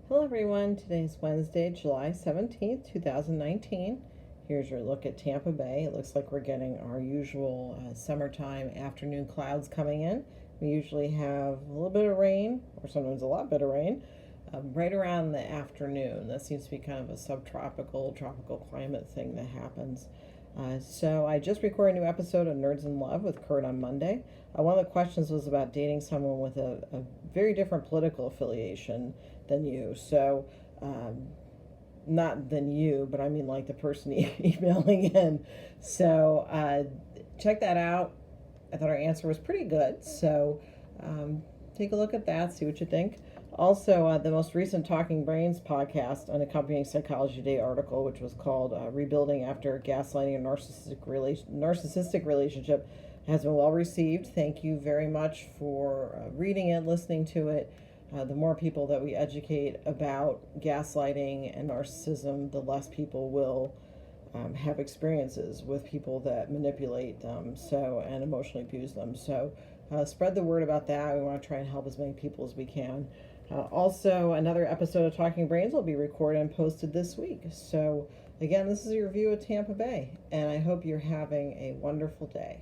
Hello everyone, today's Wednesday, July 17th, 2019. Here's your look at Tampa Bay. It looks like we're getting our usual summertime afternoon clouds coming in. We usually have a little bit of rain, or sometimes a lot bit of rain, right around the afternoon. That seems to be kind of a tropical climate thing that happens. So I just recorded a new episode of Nerds in Love with Kurt on Monday. One of the questions was about dating someone with a very different political affiliation than you. So, not than you, but I mean like the person emailing in. So, check that out. I thought our answer was pretty good. So, take a look at that, see what you think. Also, the most recent Talking Brains podcast, an accompanying Psychology Today article, which was called Rebuilding After Gaslighting a Narcissistic Relationship, has been well received. Thank you very much for reading it, listening to it. The more people that we educate about gaslighting and narcissism, the less people will have experiences with people that manipulate them and emotionally abuse them. So spread the word about that. We want to try and help as many people as we can. Also, another episode of Talking Brains will be recorded and posted this week. So again, this is your review of Tampa Bay, and I hope you're having a wonderful day.